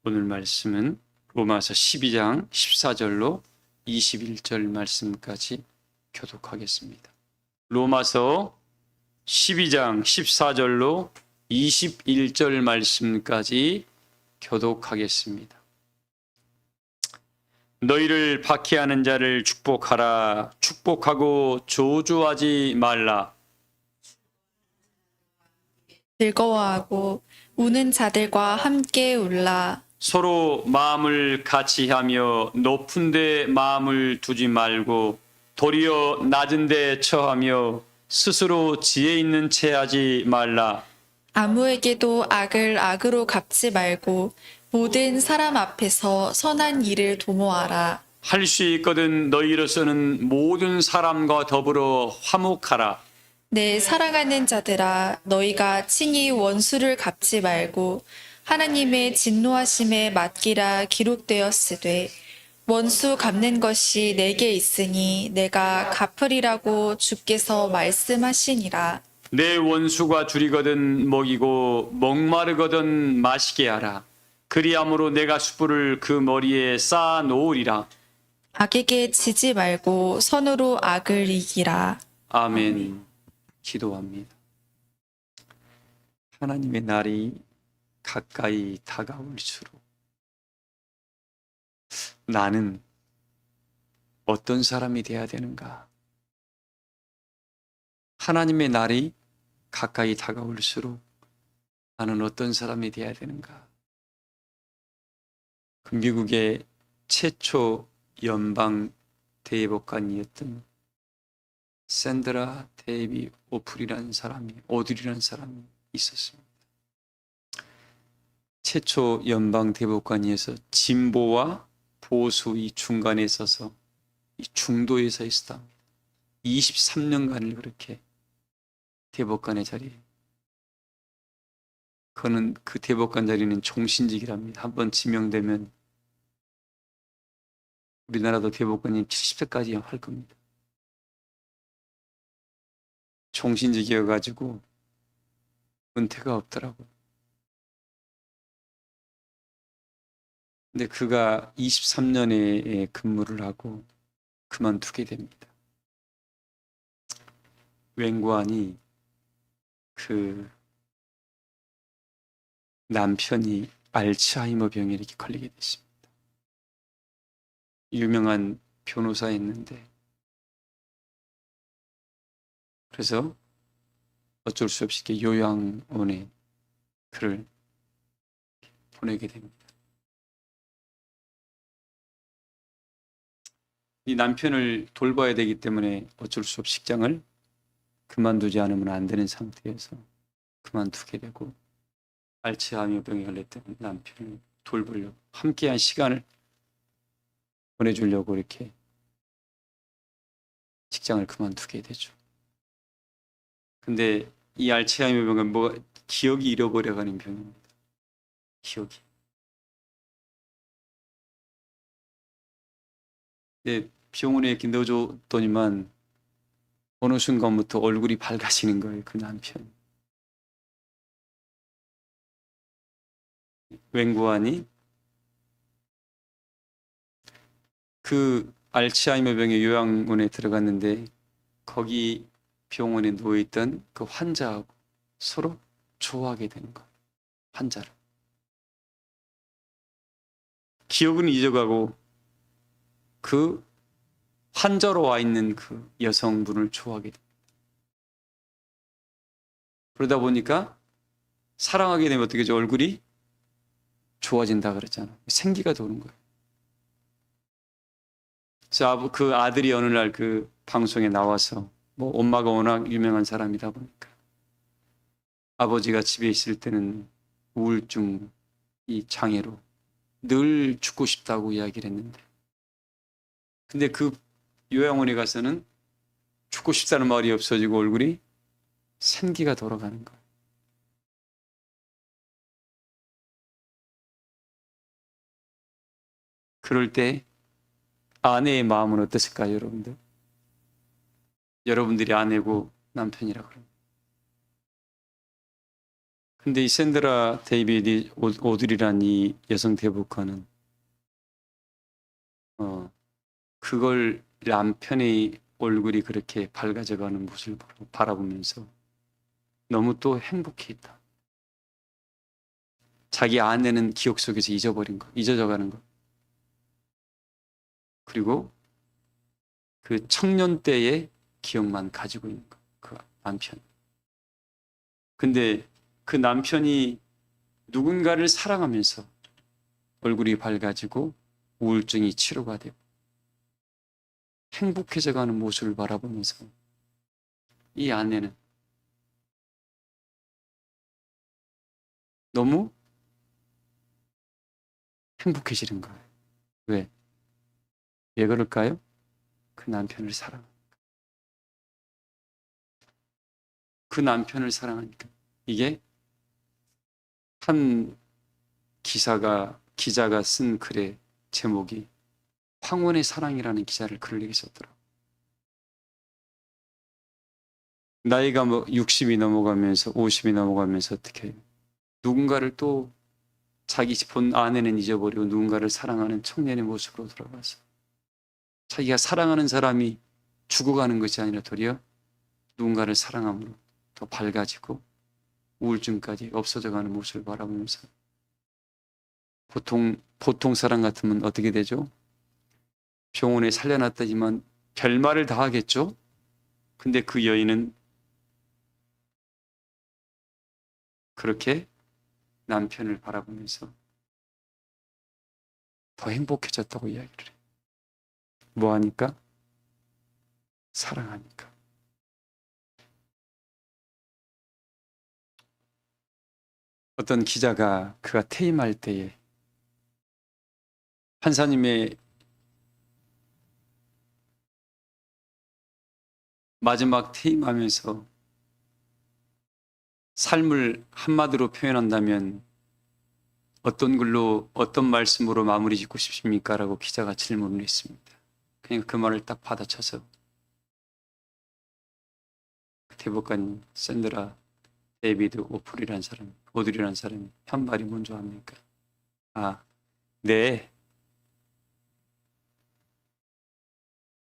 오늘 말씀은 로마서 12장 14절로 21절 말씀까지 교독하겠습니다. 로마서 12장 14절로 21절 말씀까지 교독하겠습니다. 너희를 박해하는 자를 축복하라. 축복하고 저주하지 말라. 즐거워하고 우는 자들과 함께 울라. 서로 마음을 같이 하며 높은 데 마음을 두지 말고 도리어 낮은 데 처하며 스스로 지혜 있는 채 하지 말라. 아무에게도 악을 악으로 갚지 말고 모든 사람 앞에서 선한 일을 도모하라. 할 수 있거든 너희로서는 모든 사람과 더불어 화목하라. 내 사랑하는 자들아, 너희가 친히 원수를 갚지 말고 하나님의 진노하심에 맡기라 기록되었으되 원수 갚는 것이 내게 있으니 내가 갚으리라고 주께서 말씀하시니라. 내 원수가 줄이거든 먹이고 목마르거든 마시게 하라. 그리함으로 내가 숯불을 그 머리에 쌓아 놓으리라. 악에게 지지 말고 선으로 악을 이기라. 아멘. 기도합니다. 하나님의 날이 가까이 다가올수록 나는 어떤 사람이 되어야 되는가? 하나님의 날이 가까이 다가올수록 나는 어떤 사람이 되어야 되는가? 그 미국의 최초 연방 대법관이었던 샌드라 데이비 오드리라는 사람이 있었습니다. 최초 연방 대법관이어서 진보와 보수 이 중간에 서서 이 중도에 서 있었다. 23년간을 그렇게 대법관의 자리에. 그는 그 대법관 자리는 종신직이랍니다. 한번 지명되면 우리나라도 대법관이 70세까지 할 겁니다. 종신직이어가지고 은퇴가 없더라고요. 근데 그가 23년에 근무를 하고 그만두게 됩니다. 웬고하니 그 남편이 알츠하이머 병에 이렇게 걸리게 됐습니다. 유명한 변호사였는데 그래서 어쩔 수 없이 이렇게 요양원에 그를 보내게 됩니다. 이 남편을 돌봐야 되기 때문에 어쩔 수 없이 직장을 그만두지 않으면 안 되는 상태에서 그만두게 되고 알츠하이머 병에 걸렸던 남편을 돌보려고 함께한 시간을 보내주려고 이렇게 직장을 그만두게 되죠. 근데 이 알츠하이머 병은 기억이 잃어버려가는 병입니다. 기억이. 병원에 이렇게 넣어줬더니만 어느 순간부터 얼굴이 밝아지는 거예요. 그 남편. 웬고하니 그 알츠하이머 병의 요양원에 들어갔는데 거기 병원에 누워있던 그 환자하고 서로 좋아하게 되는 거예요. 환자를. 기억은 잊어가고 그 환자로 와 있는 그 여성분을 좋아하게 됩니다. 그러다 보니까 사랑하게 되면 어떻게 되죠? 얼굴이 좋아진다 그랬잖아요. 생기가 도는 거예요. 그래서 그 아들이 어느 날 그 방송에 나와서 엄마가 워낙 유명한 사람이다 보니까 아버지가 집에 있을 때는 우울증 이 장애로 늘 죽고 싶다고 이야기를 했는데 근데 그 요양원에 가서는 죽고 싶다는 말이 없어지고 얼굴이 생기가 돌아가는 거예요. 그럴 때 아내의 마음은 어땠을까요, 여러분들? 여러분들이 아내고 남편이라 그럽니다. 근데 이 샌드라 데이비드 오드리란 이 여성 대복관은 그걸 남편의 얼굴이 그렇게 밝아져가는 모습을 바라보면서 너무 또 행복해했다. 자기 아내는 기억 속에서 잊어져가는 것. 그리고 그 청년 때의 기억만 가지고 있는 것. 그 남편. 근데 그 남편이 누군가를 사랑하면서 얼굴이 밝아지고 우울증이 치료가 되고 행복해져가는 모습을 바라보면서 이 아내는 너무 행복해지는 거예요. 왜? 왜 그럴까요? 그 남편을 그 남편을 사랑하니까. 이게 한 기자가 쓴 글의 제목이 황혼의 사랑이라는 글을 썼더라고요. 나이가 60이 넘어가면서 50이 넘어가면서 어떻게 해요? 누군가를 또 자기 본 아내는 잊어버리고 누군가를 사랑하는 청년의 모습으로 돌아가서 자기가 사랑하는 사람이 죽어가는 것이 아니라 도리어 누군가를 사랑함으로 더 밝아지고 우울증까지 없어져가는 모습을 바라보면서 보통 사람 같으면 어떻게 되죠? 병원에 살려놨다지만 별말을 다 하겠죠? 근데 그 여인은 그렇게 남편을 바라보면서 더 행복해졌다고 이야기를 해요. 뭐 하니까? 사랑하니까. 어떤 기자가 그가 퇴임할 때에 판사님의 마지막 퇴임하면서 삶을 한마디로 표현한다면 어떤 글로 어떤 말씀으로 마무리 짓고 싶습니까? 라고 기자가 질문을 했습니다. 그러니까 그 말을 딱 받아쳐서 대법관 샌드라 데이비드 오드리라는 사람이 한 말이 뭔지 압니까? 네.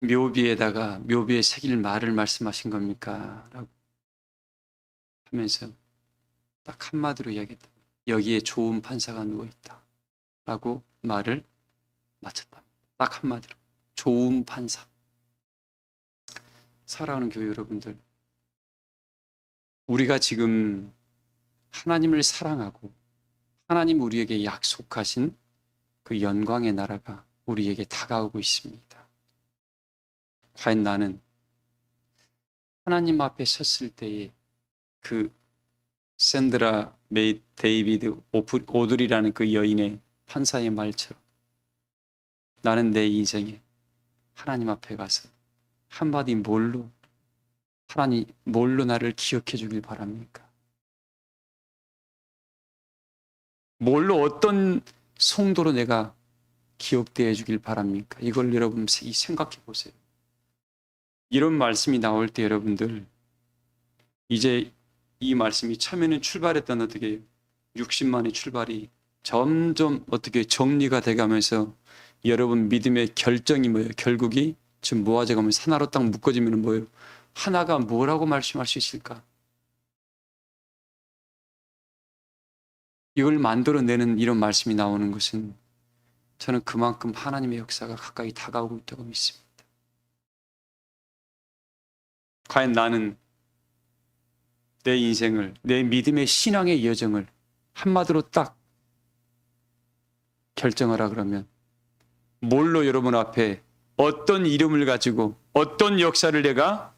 묘비에 새길 말을 말씀하신 겁니까? 라고 하면서 딱 한마디로 이야기했다. 여기에 좋은 판사가 누워있다. 라고 말을 마쳤다. 딱 한마디로. 좋은 판사. 사랑하는 교회 여러분들, 우리가 지금 하나님을 사랑하고 하나님 우리에게 약속하신 그 영광의 나라가 우리에게 다가오고 있습니다. 과연 나는 하나님 앞에 섰을 때에 그 샌드라 데이비드 오드리라는 그 여인의 판사의 말처럼 나는 내 인생에 하나님 앞에 가서 한마디 뭘로 나를 기억해 주길 바랍니까? 뭘로 어떤 성도로 내가 기억되어 주길 바랍니까? 이걸 여러분 생각해 보세요. 이런 말씀이 나올 때 여러분들 이제 이 말씀이 처음에는 출발했던 어떻게 60만의 출발이 점점 어떻게 정리가 돼가면서 여러분 믿음의 결정이 뭐예요? 결국이 지금 모아져 가면서 하나로 딱 묶어지면 뭐예요? 하나가 뭐라고 말씀할 수 있을까? 이걸 만들어내는 이런 말씀이 나오는 것은 저는 그만큼 하나님의 역사가 가까이 다가오고 있다고 믿습니다. 과연 나는 내 인생을, 내 믿음의 신앙의 여정을 한마디로 딱 결정하라 그러면 뭘로 여러분 앞에 어떤 이름을 가지고 어떤 역사를 내가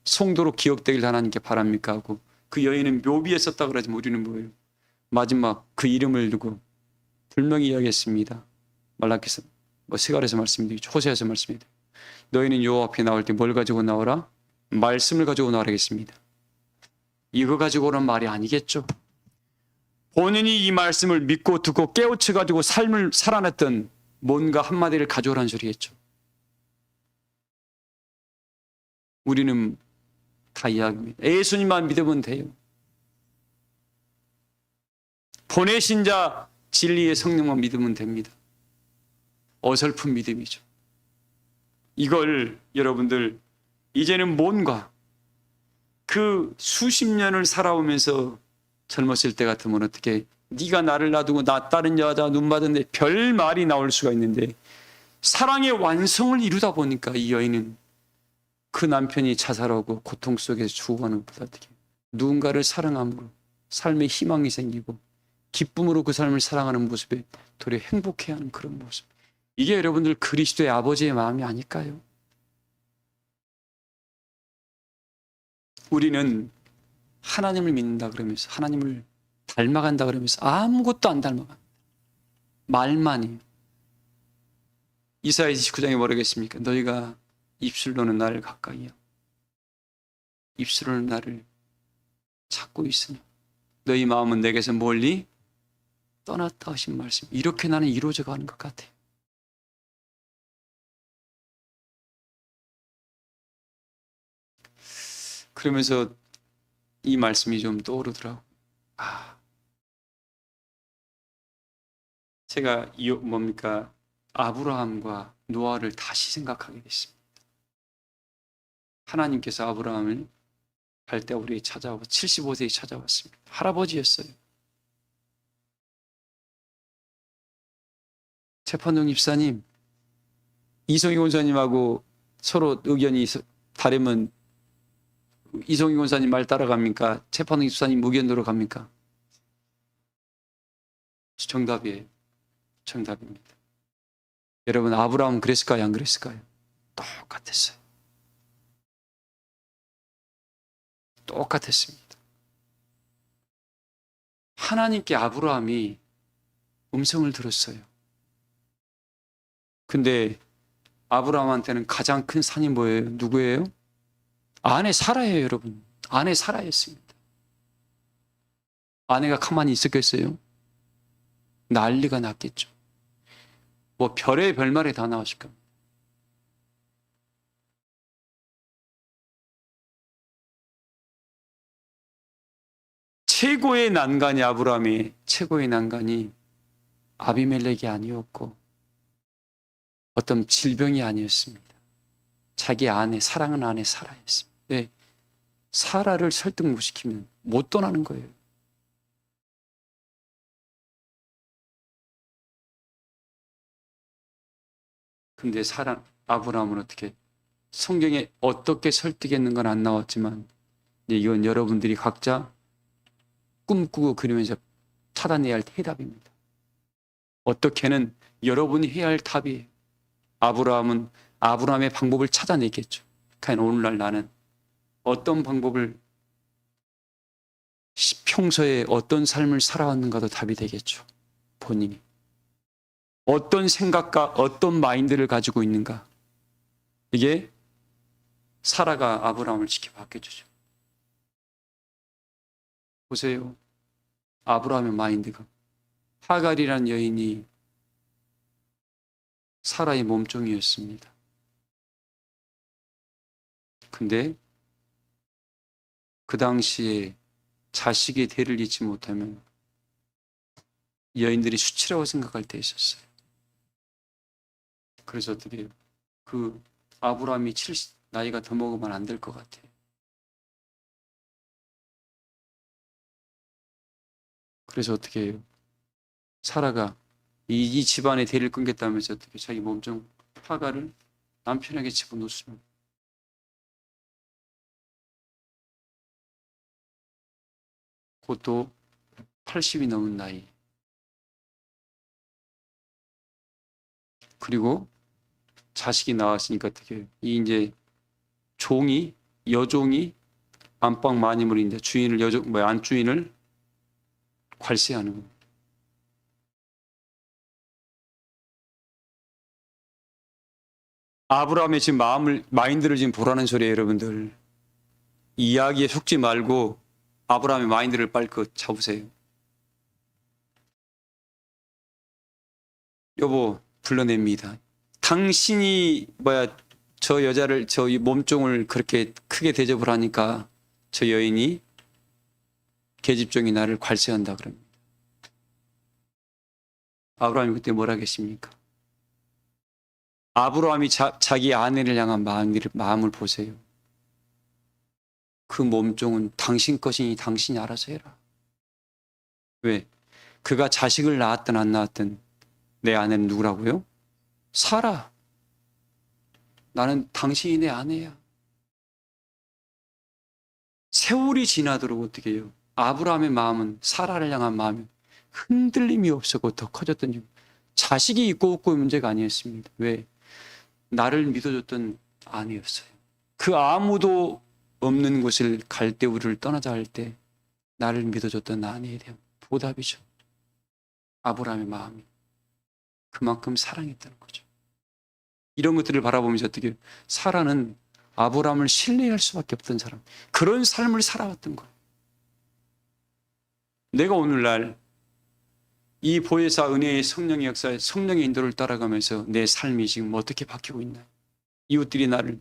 성도로 기억되길 하나님께 바랍니까? 하고 그 여인은 묘비에 썼다 그러지만 우리는 뭐예요? 마지막 그 이름을 두고 분명히 이야기했습니다. 말라기서 스가랴에서 말씀드리죠. 호세아서 말씀입니다. 너희는 여호와 앞에 나올 때 뭘 가지고 나오라? 말씀을 가지고 나오라겠습니다. 이거 가지고 오는 말이 아니겠죠. 본인이 이 말씀을 믿고 듣고 깨우쳐 가지고 삶을 살아냈던 뭔가 한마디를 가져오라는 소리겠죠. 우리는 다 이야기입니다. 예수님만 믿으면 돼요. 보내신 자 진리의 성령만 믿으면 됩니다. 어설픈 믿음이죠. 이걸 여러분들 이제는 뭔가 그 수십 년을 살아오면서 젊었을 때 같으면 어떻게 네가 나를 놔두고 나 다른 여자 눈 받은데 별 말이 나올 수가 있는데 사랑의 완성을 이루다 보니까 이 여인은 그 남편이 자살하고 고통 속에서 죽어가는 것보다 어떻게 누군가를 사랑함으로 삶에 희망이 생기고 기쁨으로 그 삶을 살아가는 모습에 도리어 행복해하는 그런 모습. 이게 여러분들 그리스도의 아버지의 마음이 아닐까요? 우리는 하나님을 믿는다 그러면서 하나님을 닮아간다 그러면서 아무것도 안 닮아간다. 말만이에요. 이사야 29장에 뭐라고 했습니까? 너희가 입술로는 나를 가까이 하고 입술로는 나를 찾고 있으나 너희 마음은 내게서 멀리 떠났다 하신 말씀. 이렇게 나는 이루어져 가는 것 같아요. 그러면서 이 말씀이 좀 떠오르더라고요. 제가 아브라함과 노아를 다시 생각하게 됐습니다. 하나님께서 아브라함을 갈대우리에 찾아와 75세에 찾아왔습니다. 할아버지였어요. 최판동 집사님, 이성희 권사님하고 서로 의견이 다르면 이성희 권사님 말 따라갑니까? 최판동 집사님 의견대로 갑니까? 정답이에요. 정답입니다. 여러분, 아브라함은 그랬을까요? 안 그랬을까요? 똑같았어요. 똑같았습니다. 하나님께 아브라함이 음성을 들었어요. 근데 아브라함한테는 가장 큰 산이 뭐예요? 누구예요? 아내 사라예요, 여러분. 아내 사라였습니다. 아내가 가만히 있었겠어요? 난리가 났겠죠. 뭐 별의 별말에 다 나왔을 겁니다. 최고의 난관이 아브라함의 최고의 난관이 아비멜렉이 아니었고 어떤 질병이 아니었습니다. 자기 아내, 사랑하는 아내 사라였습니다. 네, 사라를 설득 못 시키면 못 떠나는 거예요. 근데 아브라함은 어떻게 성경에 어떻게 설득했는 건 안 나왔지만 이건 여러분들이 각자 꿈꾸고 그리면서 찾아내야 할 해답입니다. 어떻게는 여러분이 해야 할 답이에요. 아브라함은 아브라함의 방법을 찾아내겠죠. 과연 오늘날 나는 어떤 방법을 평소에 어떤 삶을 살아왔는가도 답이 되겠죠. 본인이 어떤 생각과 어떤 마인드를 가지고 있는가. 이게 사라가 아브라함을 지켜봤겠죠. 보세요. 아브라함의 마인드가 하갈이라는 여인이 사라의 몸종이었습니다. 근데 그 당시에 자식의 대를 잇지 못하면 여인들이 수치라고 생각할 때 있었어요. 그래서 어떻게 해요? 그 아브라함이 나이가 더 먹으면 안 될 것 같아요. 그래서 어떻게 해요? 사라가 이 집안의 대를 끊겠다면서 어떻게 자기 몸종 하갈을 남편에게 집어넣습니다. 그것도 80이 넘은 나이. 그리고 자식이 나왔으니까 어떻게 해요? 이제 여종이 안방 마님을 이제 안주인을 괄세하는 거예요. 아브라함의 지금 마인드를 지금 보라는 소리예요, 여러분들. 이야기에 속지 말고 아브라함의 마인드를 빨리 잡으세요. 여보, 불러냅니다. 당신이 저 여자를, 저 몸종을 그렇게 크게 대접을 하니까 저 여인이 계집종이 나를 괄세한다 그럽니다. 아브라함이 그때 뭐라 했습니까? 아브라함이 자기 아내를 향한 마음을 보세요. 그 몸종은 당신 것이니 당신이 알아서 해라. 왜? 그가 자식을 낳았든 안 낳았든 내 아내는 누구라고요? 사라. 나는 당신이 내 아내야. 세월이 지나도록 어떻게 해요? 아브라함의 마음은, 사라를 향한 마음이 흔들림이 없었고 더 커졌던 이유. 자식이 있고 없고의 문제가 아니었습니다. 왜? 나를 믿어줬던 아내였어요. 그 아무도 없는 곳을 갈 때, 우리를 떠나자 할 때 나를 믿어줬던 아내에 대한 보답이죠. 아브라함의 마음이 그만큼 사랑했다는 거죠. 이런 것들을 바라보면서 어떻게 해요? 사라는 아브라함을 신뢰할 수밖에 없던 사람, 그런 삶을 살아왔던 거예요. 내가 오늘날 이 보혜사 은혜의 성령의 역사에 성령의 인도를 따라가면서 내 삶이 지금 어떻게 바뀌고 있나요? 이웃들이 나를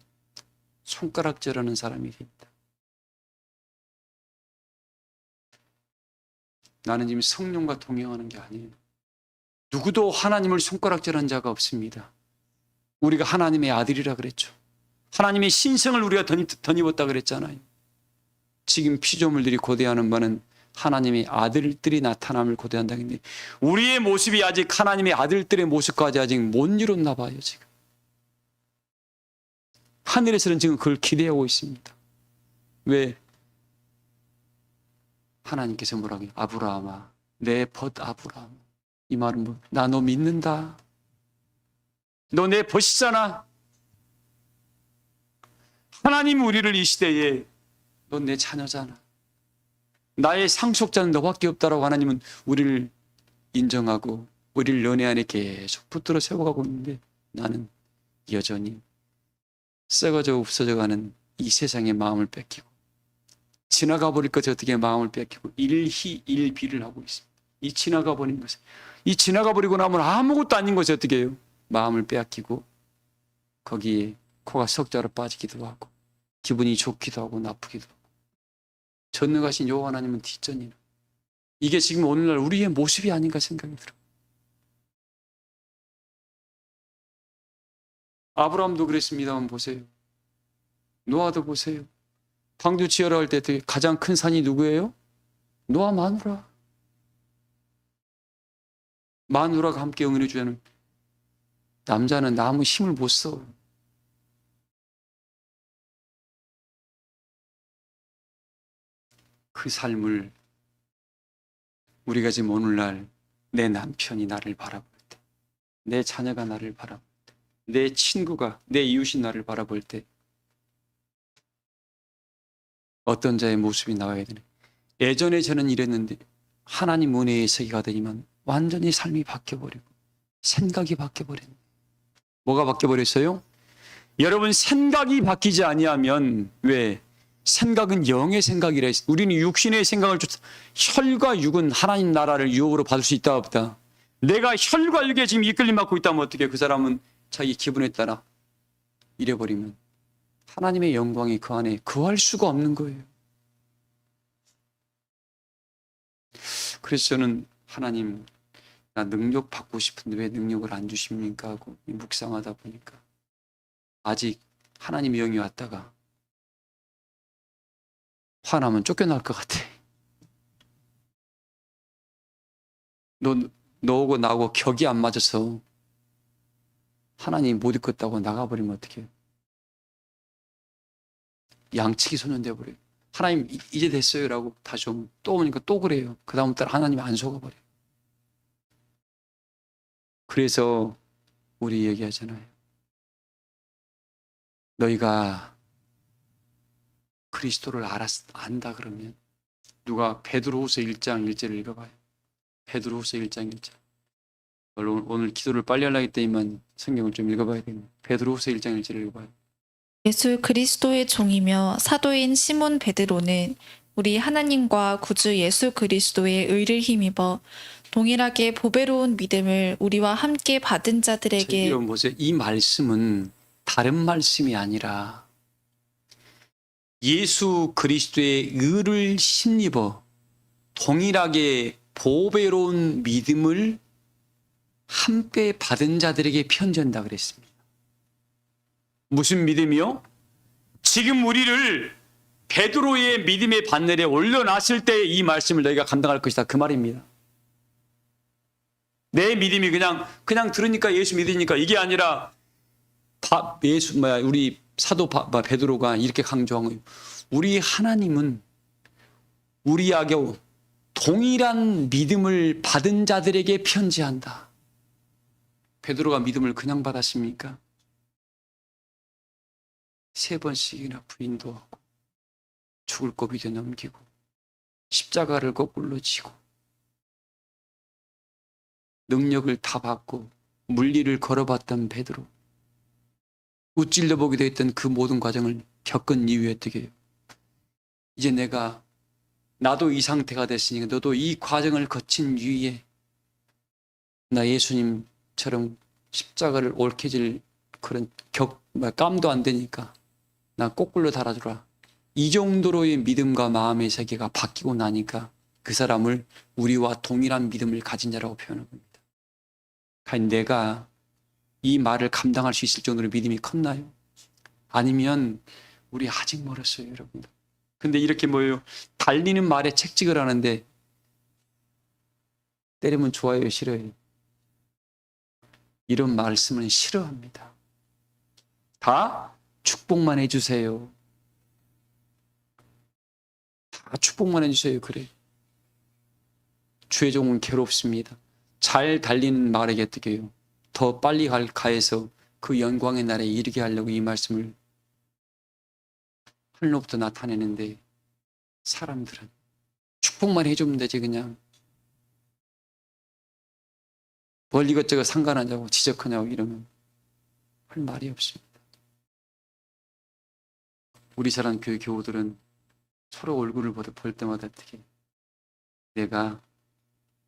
손가락질하는 사람이 됩니다. 나는 지금 성령과 동행하는 게 아니에요. 누구도 하나님을 손가락질한 자가 없습니다. 우리가 하나님의 아들이라 그랬죠. 하나님의 신성을 우리가 덧입었다 그랬잖아요. 지금 피조물들이 고대하는 바는 하나님의 아들들이 나타남을 고대한다는 데, 우리의 모습이 아직 하나님의 아들들의 모습까지 아직 못 이뤘나 봐요. 지금 하늘에서는 지금 그걸 기대하고 있습니다. 왜? 하나님께서 뭐라고 해요? 아브라함아, 내 벗 아브라함. 이 말은 뭐? 나 너 믿는다. 너 내 벗이잖아. 하나님 우리를 이 시대에 넌 내 자녀잖아. 나의 상속자는 너밖에 없다라고 하나님은 우리를 인정하고 우리를 연애 안에 계속 붙들어 세워가고 있는데, 나는 여전히 썩어져 없어져가는 이 세상의 마음을 뺏기고 지나가 버릴 것에 어떻게 마음을 뺏기고 일희일비를 하고 있습니다. 이 지나가 버린 것에, 이 지나가 버리고 나면 아무것도 아닌 것에 어떻게 해요? 마음을 빼앗기고 거기에 코가 석자로 빠지기도 하고 기분이 좋기도 하고 나쁘기도 하고, 전능하신 여호와 하나님은 뒷전이라. 이게 지금 오늘날 우리의 모습이 아닌가 생각이 들어요. 아브라함도 그랬습니다만 보세요. 노아도 보세요. 방주 지어라 할 때 가장 큰 산이 누구예요? 노아 마누라. 마누라가 함께 응원해 주자는, 남자는 아무 힘을 못 써. 그 삶을 우리가 지금 오늘날 내 남편이 나를 바라볼 때, 내 자녀가 나를 바라볼 때, 내 친구가, 내 이웃이 나를 바라볼 때 어떤 자의 모습이 나와야 되나? 예전에 저는 이랬는데 하나님 은혜의 세계가 되니만 완전히 삶이 바뀌어버리고 생각이 바뀌어버렸네. 뭐가 바뀌어버렸어요? 여러분, 생각이 바뀌지 아니하면, 왜? 생각은 영의 생각이라 했어요. 우리는 육신의 생각을 혈과 육은 하나님 나라를 유혹으로 받을 수 있다 없다? 내가 혈과 육에 지금 이끌림 받고 있다면 어떻게 그 사람은 자기 기분에 따라 이래버리면 하나님의 영광이 그 안에 거할 수가 없는 거예요. 그래서 저는 하나님, 나 능력 받고 싶은데 왜 능력을 안 주십니까 하고 묵상하다 보니까 아직 하나님의 영이 왔다가 화나면 쫓겨날 것 같아. 너하고 나하고 격이 안 맞아서 하나님 못 읽겠다고 나가버리면 어떡해요? 양치기 소년 돼버려요. 하나님 이제 됐어요 라고 다시 오면 또 오니까 또 그래요. 그 다음부터 하나님 안 속아버려요. 그래서 우리 얘기하잖아요. 너희가 그리스도를 안다 그러면, 누가 베드로후서 1장 1절을 읽어봐요. 베드로후서 1장 1절. 오늘 기도를 빨리 하려기 때문에 성경을 좀 읽어봐야 되겠네요. 베드로후서 1장 1절을 읽어봐요. 예수 그리스도의 종이며 사도인 시몬 베드로는 우리 하나님과 구주 예수 그리스도의 의를 힘입어 동일하게 보배로운 믿음을 우리와 함께 받은 자들에게. 여러분 보세요. 이 말씀은 다른 말씀이 아니라 예수 그리스도의 의를 힘입어 동일하게 보배로운 믿음을 함께 받은 자들에게 편지한다 그랬습니다. 무슨 믿음이요? 지금 우리를 베드로의 믿음의 반열에 올려놨을 때 이 말씀을 너희가 감당할 것이다, 그 말입니다. 내 믿음이 그냥 들으니까 예수 믿으니까 이게 아니라 우리 사도 베드로가 이렇게 강조한 거예요. 우리 하나님은 우리에게 동일한 믿음을 받은 자들에게 편지한다. 베드로가 믿음을 그냥 받았습니까? 3번씩이나 부인도 하고 죽을 고비도 넘기고 십자가를 거꾸로 지고 능력을 다 받고 물리를 걸어봤던 베드로, 우찔러 보기도 했던 그 모든 과정을 겪은 이후에 어떻게 해요? 이제 나도 이 상태가 됐으니까 너도 이 과정을 거친 이후에 나 예수님처럼 십자가를 옳게 질 그런 깜도 안 되니까 나 거꾸로 달아주라. 이 정도로의 믿음과 마음의 세계가 바뀌고 나니까 그 사람을 우리와 동일한 믿음을 가진 자라고 표현한 겁니다. 과연 내가 이 말을 감당할 수 있을 정도로 믿음이 컸나요? 아니면 우리 아직 멀었어요, 여러분. 근데 이렇게 뭐예요? 달리는 말에 책찍을 하는데 때리면 좋아요, 싫어요? 이런 말씀은 싫어합니다. 다 축복만 해주세요. 다 축복만 해주세요. 그래. 주의 종은 괴롭습니다. 잘 달리는 말에게 어떻게 해요? 더 빨리 가해서 그 영광의 날에 이르게 하려고 이 말씀을 하늘로부터 나타내는데 사람들은 축복만 해주면 되지 그냥 뭘 이것저것 상관하냐고 지적하냐고 이러면 할 말이 없습니다. 우리 사람 교회 교우들은 서로 얼굴을 볼 때마다 어떻게 내가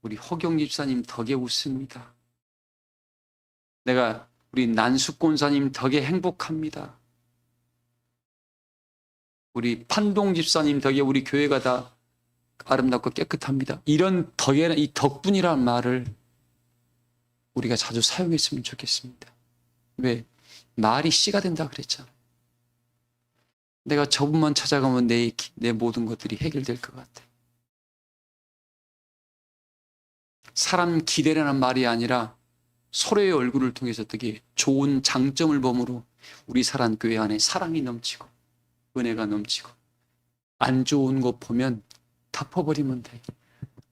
우리 허경 집사님 덕에 웃습니다. 내가 우리 난숙 권사님 덕에 행복합니다. 우리 판동 집사님 덕에 우리 교회가 다 아름답고 깨끗합니다. 이런 덕에는 이 덕분이라는 말을 우리가 자주 사용했으면 좋겠습니다. 왜? 말이 씨가 된다 그랬잖아요. 내가 저분만 찾아가면 내 모든 것들이 해결될 것 같아. 사람 기대라는 말이 아니라 서로의 얼굴을 통해서 어떻게 좋은 장점을 범으로 우리 사랑교회 안에 사랑이 넘치고 은혜가 넘치고 안 좋은 것 보면 덮어버리면 돼.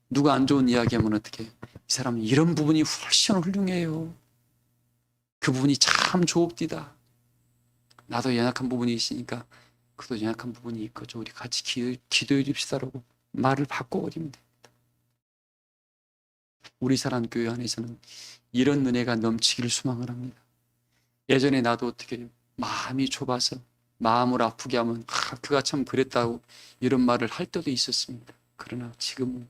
누가 안 좋은 이야기하면 어떻게 해? 이 사람은 이런 부분이 훨씬 훌륭해요. 그 부분이 참 좋읍디다. 나도 연약한 부분이 있으니까 그도 연약한 부분이 있거죠. 우리 같이 기도해 줍시다라고 말을 바꿔버리면 됩니다. 우리 사랑교회 안에서는 이런 은혜가 넘치기를 소망을 합니다. 예전에 나도 어떻게 마음이 좁아서 마음을 아프게 하면 그가 참 그랬다고 이런 말을 할 때도 있었습니다. 그러나 지금은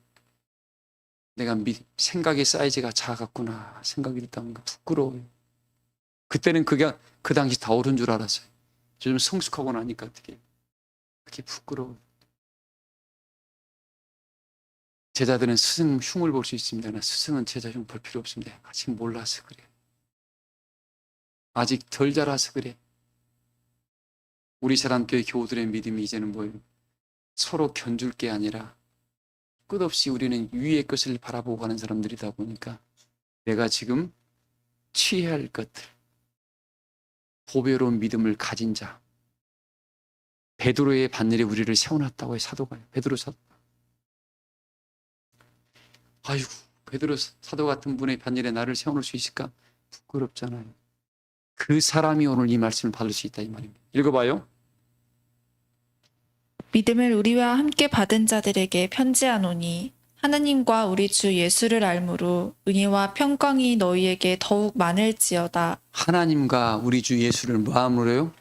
내가 생각의 사이즈가 작았구나 생각이 들다는 거 부끄러워요. 그때는 그게 그 당시 다 옳은 줄 알았어요. 요즘 성숙하고 나니까 어떻게 그게 부끄러워요. 제자들은 스승 흉을 볼 수 있습니다. 그러나 스승은 제자 흉 볼 필요 없습니다. 아직 몰라서 그래. 아직 덜 자라서 그래. 우리 사람교회 교우들의 믿음이 이제는 뭐예요? 서로 견줄 게 아니라 끝없이 우리는 위의 것을 바라보고 가는 사람들이다 보니까 내가 지금 취해야 할 것들, 보배로운 믿음을 가진 자, 베드로의 반열에 우리를 세워놨다고 해 사도가요. 베드로 사도. 아이고, 베드로 사도 같은 분의 반열에 나를 세워놓을 수 있을까? 부끄럽잖아요. 그 사람이 오늘 이 말씀을 받을 수 있다 이 말입니다. 읽어봐요. 믿음을 우리와 함께 받은 자들에게 편지하노니 하나님과 우리 주 예수를 알므로 은혜와 평강이 너희에게 더욱 많을지어다. 하나님과 우리 주 예수를 마음으로요?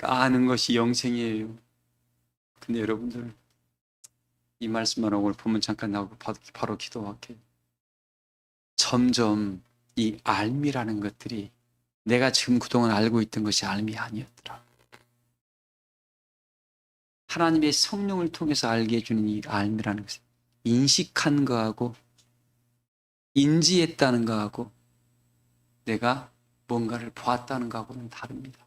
아는 것이 영생이에요. 근데 여러분들 이 말씀만 오늘 보면 잠깐 나오고 바로 기도할게요. 점점 이 알미라는 것들이 내가 지금 그동안 알고 있던 것이 알미 아니었더라. 하나님의 성령을 통해서 알게 해주는 이 알미라는 것은 인식한 거하고 인지했다는 거하고 내가 뭔가를 보았다는 거하고는 다릅니다.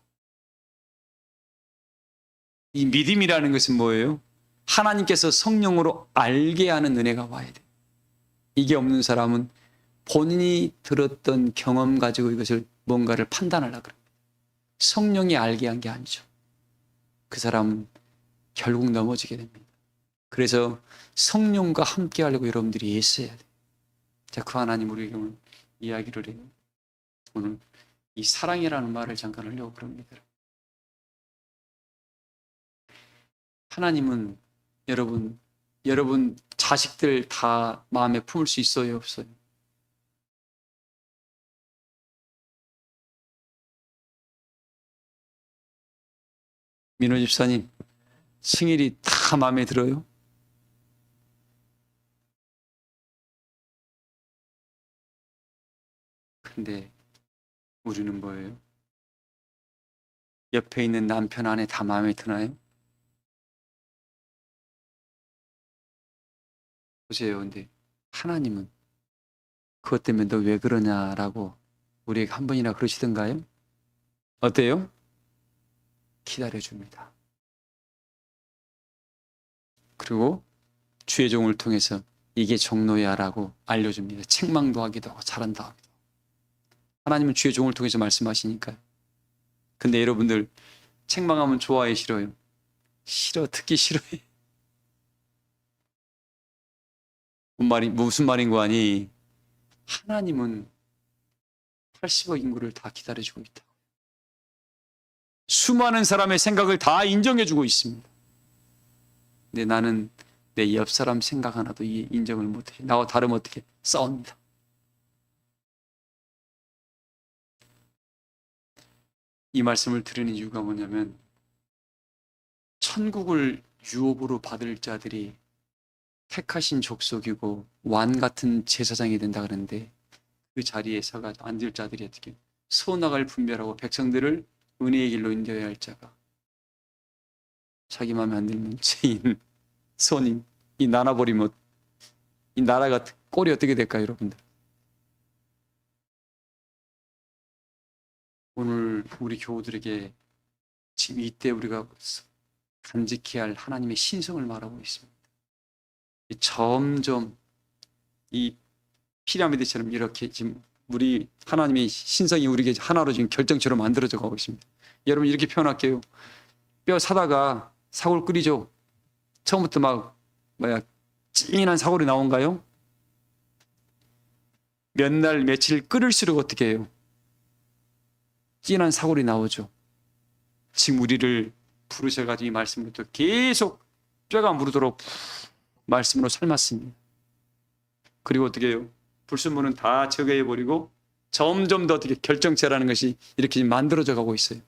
이 믿음이라는 것은 뭐예요? 하나님께서 성령으로 알게 하는 은혜가 와야 돼요. 이게 없는 사람은 본인이 들었던 경험 가지고 이것을 뭔가를 판단하려고 합니다. 성령이 알게 한 게 아니죠. 그 사람은 결국 넘어지게 됩니다. 그래서 성령과 함께 하려고 여러분들이 애써야 돼요. 자, 그 하나님 우리에게 오늘 이야기를 해요. 오늘 이 사랑이라는 말을 잠깐 하려고 그럽니다. 하나님은 여러분 자식들 다 마음에 품을 수 있어요, 없어요? 민호 집사님, 승일이 다 마음에 들어요? 근데 우리는 뭐예요? 옆에 있는 남편 아내 다 마음에 드나요? 보세요. 근데 하나님은 그것 때문에 너 왜 그러냐라고 우리에게 한 번이나 그러시던가요? 어때요? 기다려줍니다. 그리고 주의 종을 통해서 이게 정노야라고 알려줍니다. 책망도 하기도 하고 잘한다 하기도 하고. 하나님은 주의 종을 통해서 말씀하시니까요. 근데 여러분들 책망하면 좋아해, 싫어요? 싫어, 듣기 싫어해. 무슨 말인 거 아니? 하나님은 80억 인구를 다 기다려주고 있다. 수많은 사람의 생각을 다 인정해주고 있습니다. 근데 나는 내 옆 사람 생각 하나도 인정을 못해. 나와 다르면 어떻게 싸웁니다. 이 말씀을 드리는 이유가 뭐냐면 천국을 유업으로 받을 자들이 택하신 족속이고 왕 같은 제사장이 된다 그러는데 그 자리에 서가 앉을 자들이 어떻게 선악을 분별하고 백성들을 은혜의 길로 인도해야 할 자가 자기 마음에 안 들면 죄인, 선인 이 나눠버리면 이 나라가 꼴이 어떻게 될까요, 여러분들? 오늘 우리 교우들에게 지금 이때 우리가 간직해야 할 하나님의 신성을 말하고 있습니다. 점점 이 피라미드처럼 이렇게 지금 우리 하나님의 신성이 우리에게 하나로 지금 결정처럼 만들어져 가고 있습니다. 여러분 이렇게 표현할게요. 뼈 사다가 사골 끓이죠. 처음부터 막 찐한 사골이 나온가요? 몇 날 며칠 끓일수록 어떻게 해요? 찐한 사골이 나오죠. 지금 우리를 부르셔가지고 이 말씀으로 또 계속 뼈가 무르도록 말씀으로 삶았습니다. 그리고 어떻게 해요? 불순물은 다 제거해버리고 점점 더 어떻게 결정체라는 것이 이렇게 만들어져 가고 있어요.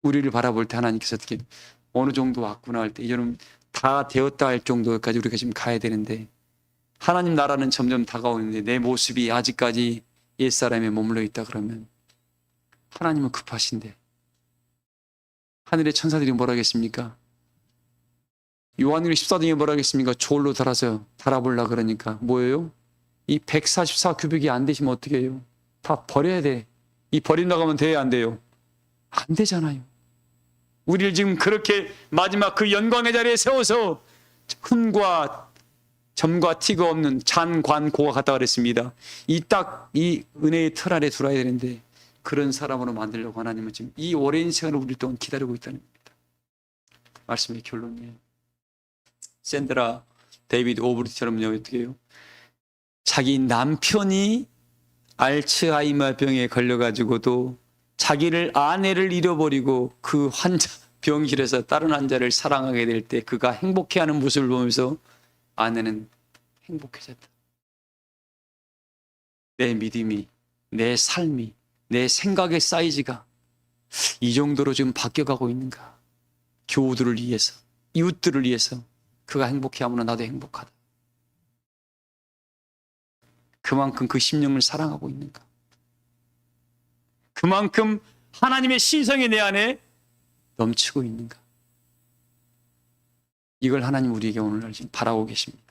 우리를 바라볼 때 하나님께서 어떻게 어느 정도 왔구나 할 때 이제는 다 되었다 할 정도까지 우리가 지금 가야 되는데 하나님 나라는 점점 다가오는데 내 모습이 아직까지 옛사람에 머물러 있다 그러면 하나님은 급하신데 하늘의 천사들이 뭐라 하겠습니까? 요한일기 14장에 뭐라 하겠습니까? 저울로 달아보려 그러니까 뭐예요? 이 144 규빅이 안 되시면 어떻게 해요? 다 버려야 돼. 이 버린다고 하면 돼야 안 돼요? 안 되잖아요. 우리를 지금 그렇게 마지막 그 영광의 자리에 세워서 흠과 점과 티가 없는 잔관고가 같다 그랬습니다. 이 은혜의 틀 아래 들어야 되는데 그런 사람으로 만들려고 하나님은 지금 이 오랜 시간을 우리 동안 기다리고 있다는 겁니다. 말씀의 결론이에요. 샌드라 데이비드 오브리처럼 어떻게 해요? 자기 남편이 알츠하이머 병에 걸려가지고도 자기를 아내를 잃어버리고 그 환자 병실에서 다른 환자를 사랑하게 될 때 그가 행복해하는 모습을 보면서 아내는 행복해졌다. 내 믿음이, 내 삶이, 내 생각의 사이즈가 이 정도로 지금 바뀌어가고 있는가? 교우들을 위해서, 이웃들을 위해서 그가 행복해하면 나도 행복하다. 그만큼 그 심령을 사랑하고 있는가? 그만큼 하나님의 신성이 내 안에 넘치고 있는가? 이걸 하나님 우리에게 오늘날 지금 바라고 계십니다.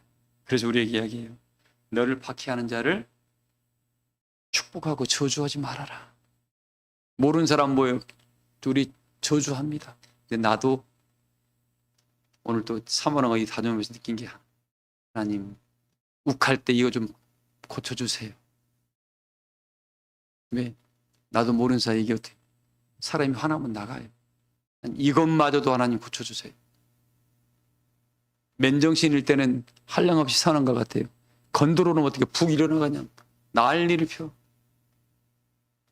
그래서 우리에게 이야기해요. 너를 박해하는 자를 축복하고 저주하지 말아라. 모르는 사람 모여 둘이 저주합니다. 근데 나도 오늘 또 사모나가 이 다녀오면서 느낀 게, 하나님 욱할 때 이거 좀 고쳐주세요. 왜? 나도 모르는 사이에 이게 어떻게 사람이 화나면 나가요. 이것마저도 하나님 고쳐주세요. 맨정신일 때는 한량없이 사는 것 같아요. 건드려놓으면 어떻게 푹 일어나가냐, 난리를 펴.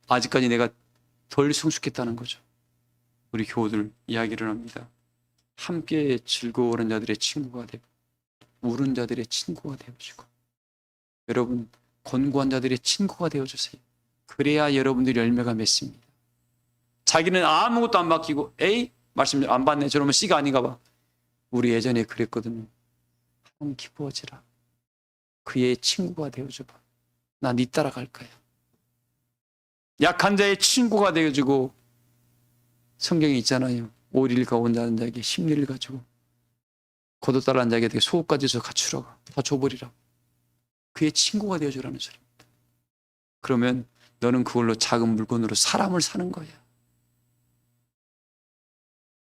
아직까지 내가 덜 성숙했다는 거죠. 우리 교우들 이야기를 합니다. 함께 즐거워하는 자들의 친구가 되고 우는 자들의 친구가 되어주고, 여러분 권고한 자들의 친구가 되어주세요. 그래야 여러분들이 열매가 맺습니다. 자기는 아무것도 안 맡기고 에이 말씀 안 받네 저러면 씨가 아닌가 봐. 우리 예전에 그랬거든요. 하나님 기뻐하지라. 그의 친구가 되어줘봐. 나 네 따라갈 거야. 약한 자의 친구가 되어주고, 성경에 있잖아요. 오리를 가온 자에게 심리를 가지고 거듭달라는 자에게 되게 속옷까지 줘 갖추라고, 다 줘버리라고. 그의 친구가 되어주라는 소리입니다. 그러면 너는 그걸로 작은 물건으로 사람을 사는 거야.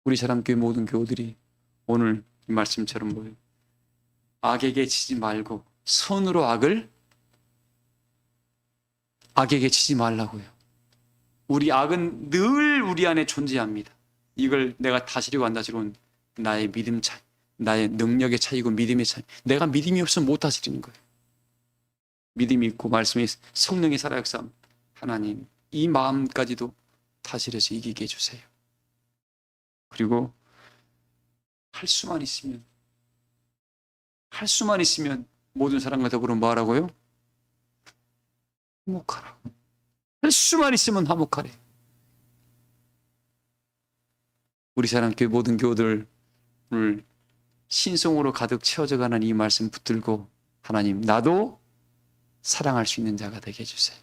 우리 사람교회 모든 교우들이 오늘 이 말씀처럼 뭐예요? 악에게 치지 말고 선으로 악에게 치지 말라고요. 우리 악은 늘 우리 안에 존재합니다. 이걸 내가 다스리고 안 다스리고는 나의 믿음 차이, 나의 능력의 차이고 믿음의 차이. 내가 믿음이 없으면 못 다스리는 거예요. 믿음이 있고 말씀이 성령의 살아 역사함. 하나님 이 마음까지도 다스려서 이기게 해주세요. 그리고 할 수만 있으면 모든 사람과 더불어 뭐 하라고요? 화목하라고. 할 수만 있으면 화목하래. 우리 사람교회 모든 교우들을 신성으로 가득 채워져가는 이 말씀 붙들고, 하나님 나도 사랑할 수 있는 자가 되게 해주세요.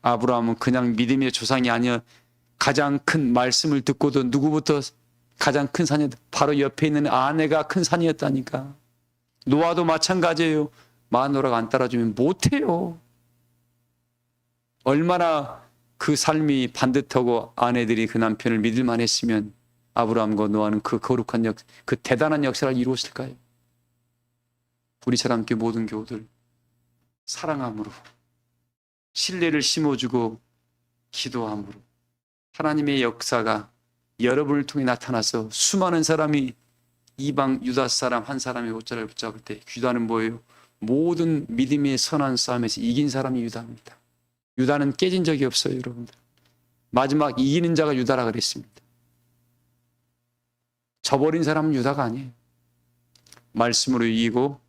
아브라함은 그냥 믿음의 조상이 아니야. 가장 큰 말씀을 듣고도 누구부터 가장 큰 산이, 바로 옆에 있는 아내가 큰 산이었다니까. 노아도 마찬가지예요. 마누라가 안 따라주면 못해요. 얼마나 그 삶이 반듯하고 아내들이 그 남편을 믿을만 했으면 아브라함과 노아는 그 거룩한 그 대단한 역사를 이루었을까요? 우리 사람께 모든 교우들 사랑함으로, 신뢰를 심어주고 기도함으로 하나님의 역사가 여러분을 통해 나타나서 수많은 사람이 이방 유다 사람 한 사람의 옷자를 붙잡을 때, 유다는 뭐예요? 모든 믿음의 선한 싸움에서 이긴 사람이 유다입니다. 유다는 깨진 적이 없어요, 여러분들. 마지막 이기는 자가 유다라 그랬습니다. 져버린 사람은 유다가 아니에요. 말씀으로 이기고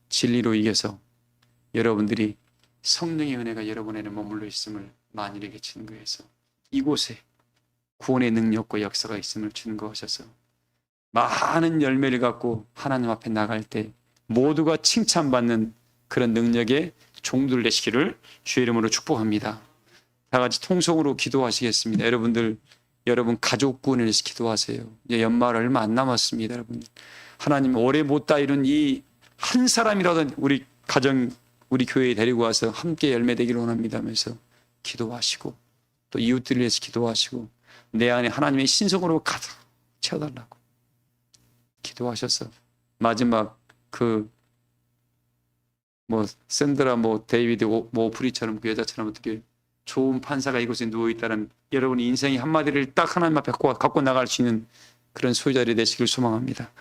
진리로 이겨서 여러분들이 성령의 은혜가 여러분에는 머물러 있음을 만일에게 증거해서 이곳에 구원의 능력과 역사가 있음을 증거하셔서 많은 열매를 갖고 하나님 앞에 나갈 때 모두가 칭찬받는 그런 능력의 종들 되시기를 주의 이름으로 축복합니다. 다 같이 통성으로 기도하시겠습니다. 여러분 가족군을 위해서 기도하세요. 이제 연말 얼마 안 남았습니다. 여러분 하나님 오래 못다 이룬 이 한 사람이라도 우리 가정 우리 교회에 데리고 와서 함께 열매되기를 원합니다 하면서 기도하시고, 또 이웃들을 위해서 기도하시고, 내 안에 하나님의 신성으로 가득 채워달라고 기도하셔서 마지막 샌드라 데이비드 오프리처럼 그 여자처럼 어떻게 좋은 판사가 이곳에 누워있다는 여러분의 인생의 한마디를 딱 하나님 앞에 갖고 나갈 수 있는 그런 소유자들이 되시길 소망합니다.